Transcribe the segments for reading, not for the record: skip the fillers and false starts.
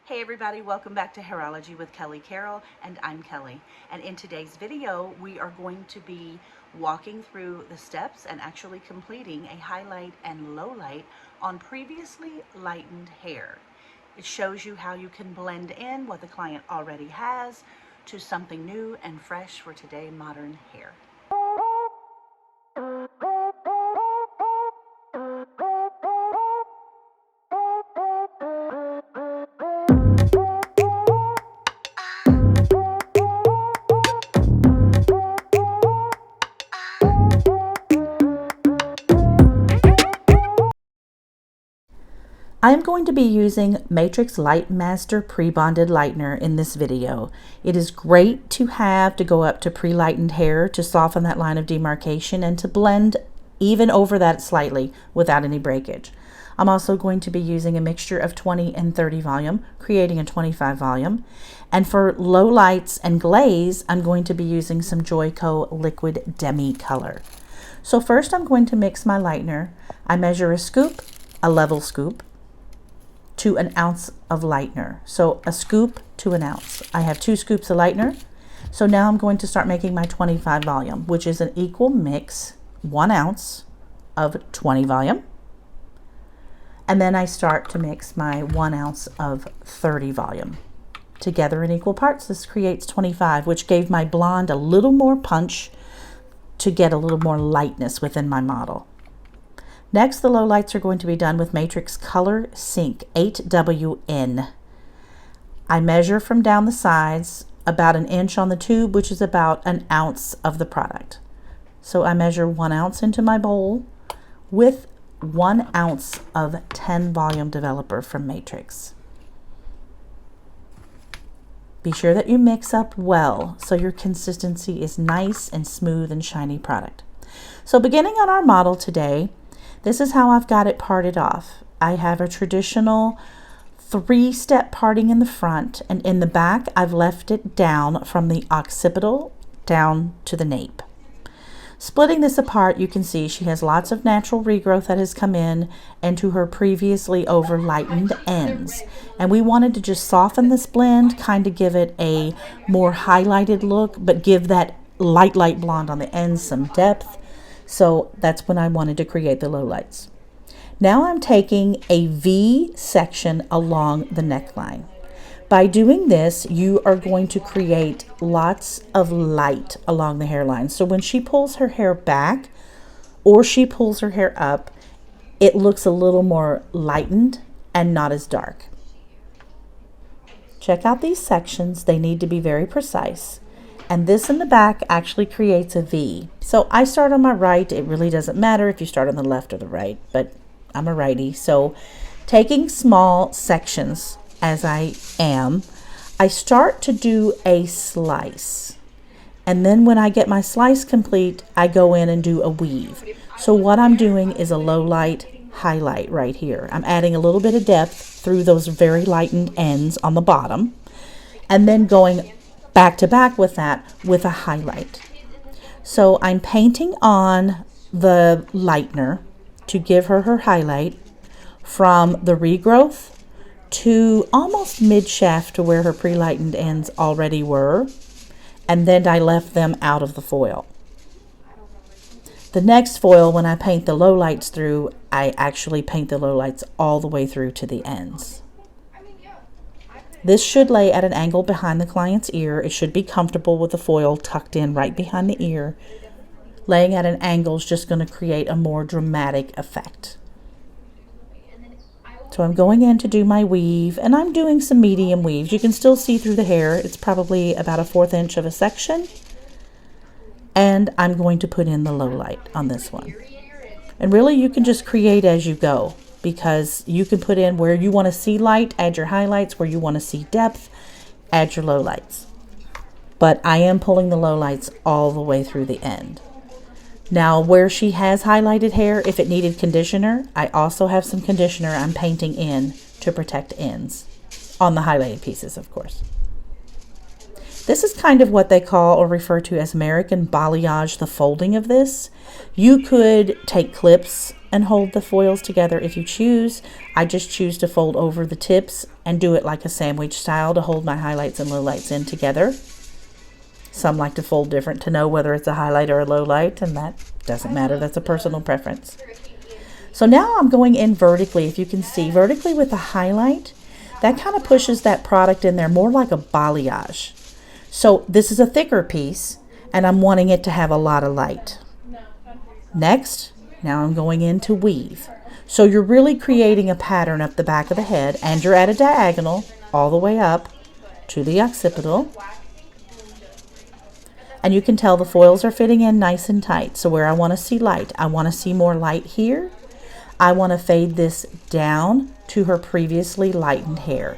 Hey everybody, welcome back to Hairology with Kellie Carroll, and I'm Kellie. And in today's video, we are going to be walking through the steps and actually completing a highlight and low light on previously lightened hair. It shows you how you can blend in what the client already has to something new and fresh for today modern hair. I am going to be using Matrix Light Master Pre-Bonded Lightener in this video. It is great to have to go up to pre-lightened hair to soften that line of demarcation and to blend even over that slightly without any breakage. I'm also going to be using a mixture of 20 and 30 volume, creating a 25 volume. And for low lights and glaze, I'm going to be using some Joico liquid Demi color. So first I'm going to mix my lightener. I measure a scoop, a level scoop, to an ounce of lightener. So a scoop to an ounce. I have 2 scoops of lightener. So now I'm going to start making my 25 volume, which is an equal mix, 1 ounce of 20 volume. And then I start to mix my 1 ounce of 30 volume together in equal parts. This creates 25, which gave my blonde a little more punch to get a little more lightness within my model. Next, the low lights are going to be done with Matrix Color Sync 8WN. I measure from down the sides about 1 inch on the tube, which is about 1 ounce of the product. So I measure 1 ounce into my bowl with 1 ounce of 10 volume developer from Matrix. Be sure that you mix up well so your consistency is nice and smooth and shiny product. So beginning on our model today, this is how I've got it parted off. I have a traditional 3-step parting in the front, and in the back I've left it down from the occipital down to the nape. Splitting this apart, you can see she has lots of natural regrowth that has come in into her previously over lightened ends. And we wanted to just soften this blend, kind of give it a more highlighted look, but give that light blonde on the ends some depth. So that's when I wanted to create the low lights. Now I'm taking a V section along the neckline. By doing this, you are going to create lots of light along the hairline. So when she pulls her hair back or she pulls her hair up, it looks a little more lightened and not as dark. Check out these sections. They need to be very precise. And this in the back actually creates a V. So I start on my right. It really doesn't matter if you start on the left or the right, but I'm a righty. So taking small sections as I am, I start to do a slice. And then when I get my slice complete, I go in and do a weave. So what I'm doing is a low light highlight right here. I'm adding a little bit of depth through those very lightened ends on the bottom, and then going back to back with that with a highlight. So I'm painting on the lightener to give her her highlight from the regrowth to almost mid shaft to where her pre-lightened ends already were, and then I left them out of the foil. The next foil, when I paint the low lights through, I actually paint the low lights all the way through to the ends. This should lay at an angle behind the client's ear. It should be comfortable with the foil tucked in right behind the ear. Laying at an angle is just going to create a more dramatic effect. So I'm going in to do my weave, and I'm doing some medium weaves. You can still see through the hair. It's probably about 1/4 inch of a section. And I'm going to put in the low light on this one. And really you can just create as you go, because you can put in where you want to see light, add your highlights, where you want to see depth, add your low lights. But I am pulling the low lights all the way through the end. Now where she has highlighted hair, if it needed conditioner, I also have some conditioner I'm painting in to protect ends on the highlighted pieces, of course. This is kind of what they call or refer to as American balayage, the folding of this. You could take clips and hold the foils together if you choose. I just choose to fold over the tips and do it like a sandwich style to hold my highlights and lowlights in together. Some like to fold different to know whether it's a highlight or a low light, and that doesn't matter. That's a personal preference. So now I'm going in vertically. If you can see, vertically with a highlight, that kind of pushes that product in there more like a balayage. So this is a thicker piece, and I'm wanting it to have a lot of light. Next, now I'm going in to weave. So you're really creating a pattern up the back of the head, and you're at a diagonal all the way up to the occipital. And you can tell the foils are fitting in nice and tight. So where I want to see light, I want to see more light here. I want to fade this down to her previously lightened hair.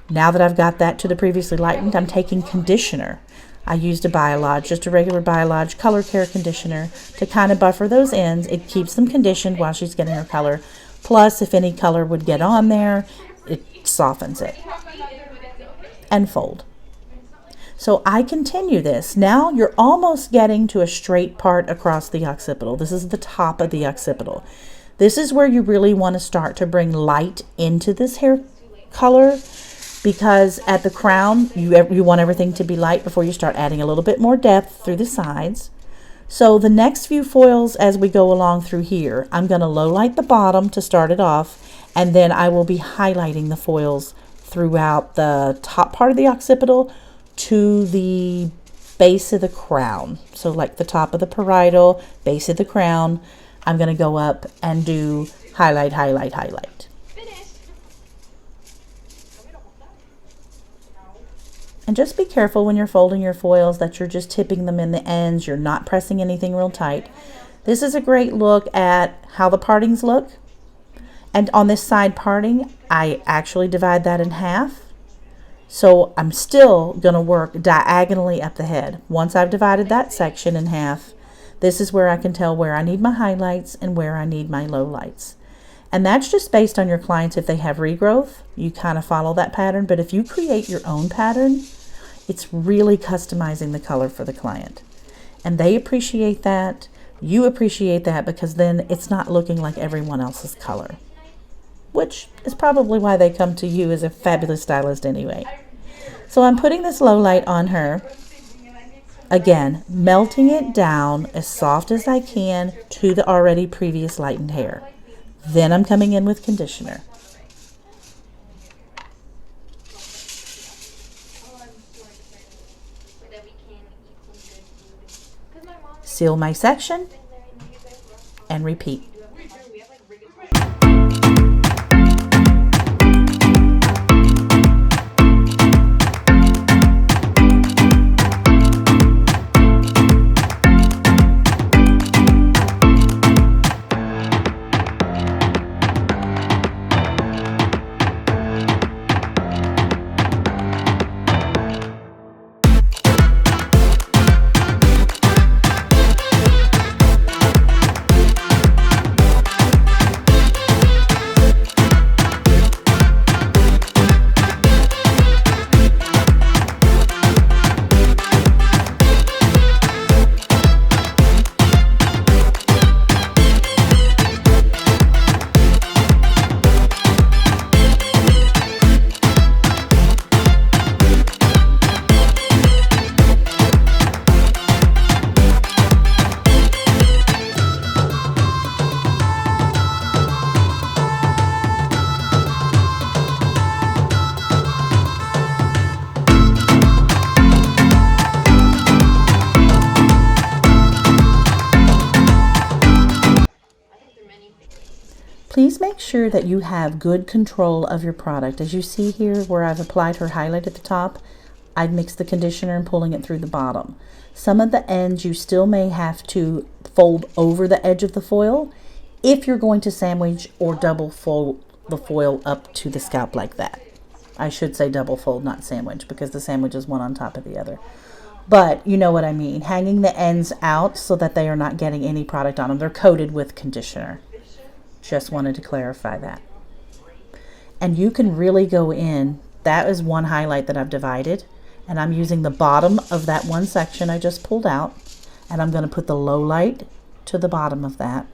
Now that I've got that to the previously lightened, I'm taking conditioner. I used a Biolage, just a regular Biolage color care conditioner to kind of buffer those ends. It keeps them conditioned while she's getting her color. Plus, if any color would get on there, it softens it. And fold. So I continue this. Now you're almost getting to a straight part across the occipital. This is the top of the occipital. This is where you really want to start to bring light into this hair color, because at the crown, you want everything to be light before you start adding a little bit more depth through the sides. So the next few foils as we go along through here, I'm going to low light the bottom to start it off, and then I will be highlighting the foils throughout the top part of the occipital to the base of the crown. So like the top of the parietal, base of the crown, I'm going to go up and do highlight, highlight, highlight. And just be careful when you're folding your foils that you're just tipping them in the ends. You're not pressing anything real tight. This is a great look at how the partings look. And on this side parting, I actually divide that in half. So I'm still going to work diagonally up the head. Once I've divided that section in half, this is where I can tell where I need my highlights and where I need my lowlights. And that's just based on your clients. If they have regrowth, you kind of follow that pattern. But if you create your own pattern, it's really customizing the color for the client. And they appreciate that. You appreciate that, because then it's not looking like everyone else's color, which is probably why they come to you as a fabulous stylist anyway. So I'm putting this low light on her. Again, melting it down as soft as I can to the already previous lightened hair. Then I'm coming in with conditioner. Seal my section and repeat. Please make sure that you have good control of your product. As you see here where I've applied her highlight at the top, I've mixed the conditioner and pulling it through the bottom. Some of the ends you still may have to fold over the edge of the foil if you're going to sandwich or double fold the foil up to the scalp like that. I should say double fold, not sandwich, because the sandwich is one on top of the other. But you know what I mean, hanging the ends out so that they are not getting any product on them. They're coated with conditioner. Just wanted to clarify that. And you can really go in that is one highlight that I've divided, and I'm using the bottom of that one section I just pulled out, and I'm going to put the low light to the bottom of that,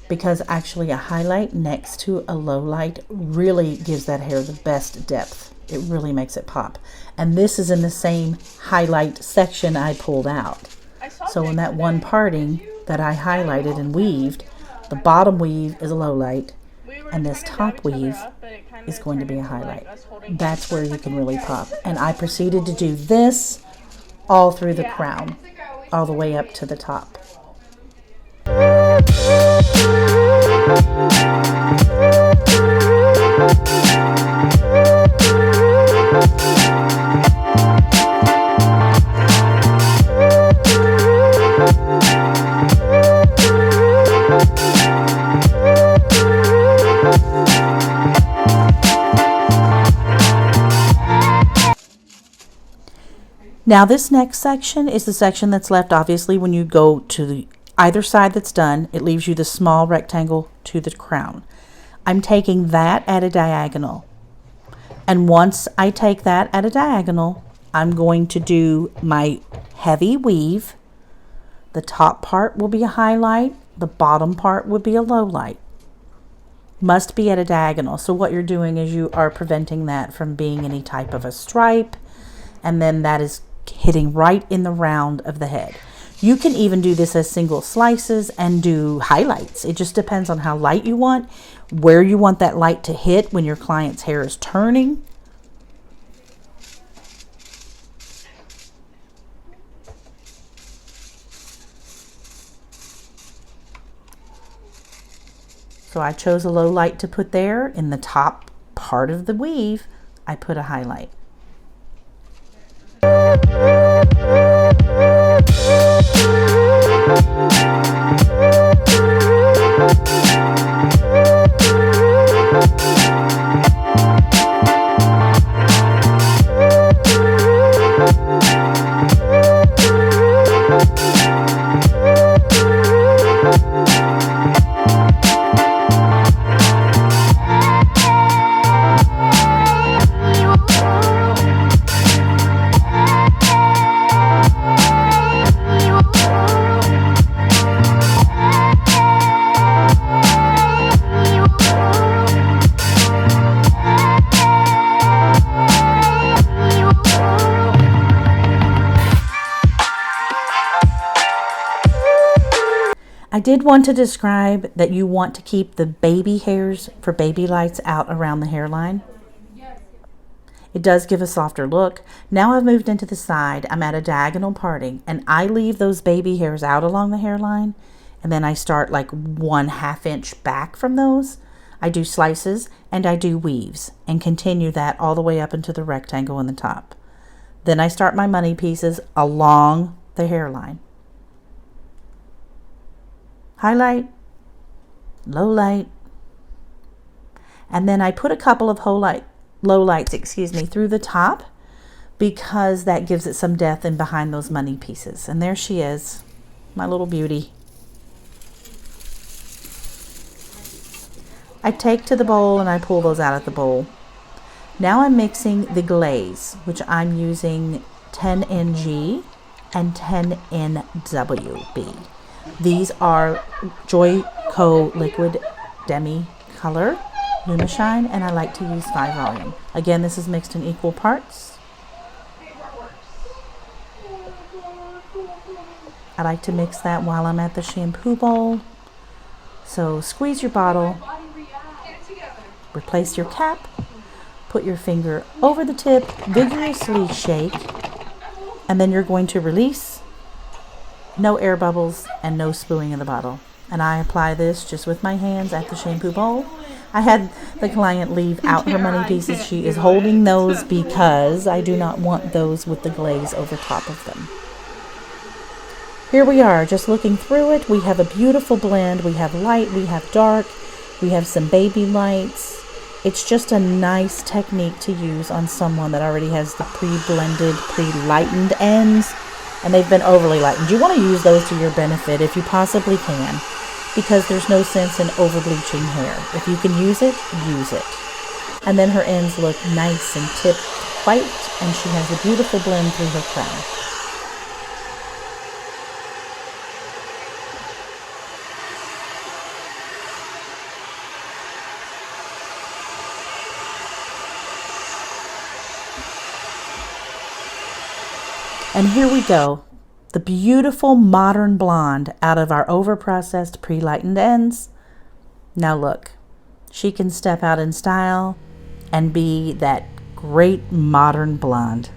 because actually a highlight next to a low light really gives that hair the best depth. It really makes it pop. And this is in the same highlight section I pulled out. So in that one parting that I highlighted and weaved, the bottom weave is a low light, and this top weave is going to be a highlight. That's where you can really pop. And I proceeded to do this all through the crown, all the way up to the top. Now this next section is the section that's left. Obviously when you go to the either side that's done, it leaves you the small rectangle to the crown. I'm taking that at a diagonal, and once I take that at a diagonal, I'm going to do my heavy weave. The top part will be a highlight, the bottom part would be a low light. Must be at a diagonal. So what you're doing is you are preventing that from being any type of a stripe, and then that is hitting right in the round of the head. You can even do this as single slices and do highlights. It just depends on how light you want, where you want that light to hit when your client's hair is turning. So I chose a low light to put there. In the top part of the weave, I put a highlight. I did want to describe that you want to keep the baby hairs for baby lights out around the hairline. It does give a softer look. Now I've moved into the side. I'm at a diagonal parting, and I leave those baby hairs out along the hairline, and then I start like 1/2 inch back from those. I do slices and I do weaves and continue that all the way up into the rectangle in the top. Then I start my money pieces along the hairline. Highlight, low light, and then I put a couple of low lights, through the top, because that gives it some depth in behind those money pieces. And there she is, my little beauty. I take to the bowl and I pull those out of the bowl. Now I'm mixing the glaze, which I'm using 10NG and 10NWB. These are Joico liquid Demi color, Lumishine, and I like to use 5 volume. Again, this is mixed in equal parts. I like to mix that while I'm at the shampoo bowl. So squeeze your bottle, replace your cap, put your finger over the tip, vigorously shake, and then you're going to release. No air bubbles and no spooing in the bottle. And I apply this just with my hands at the shampoo bowl. I had the client leave out her money pieces. She is holding those because I do not want those with the glaze over top of them. Here we are, just looking through it. We have a beautiful blend. We have light, we have dark, we have some baby lights. It's just a nice technique to use on someone that already has the pre-blended, pre-lightened ends, and they've been overly lightened. You want to use those to your benefit if you possibly can, because there's no sense in over bleaching hair. If you can use it, use it. And then her ends look nice and tipped white, and she has a beautiful blend through her crown. And here we go, the beautiful modern blonde out of our overprocessed pre-lightened ends. Now look, she can step out in style and be that great modern blonde.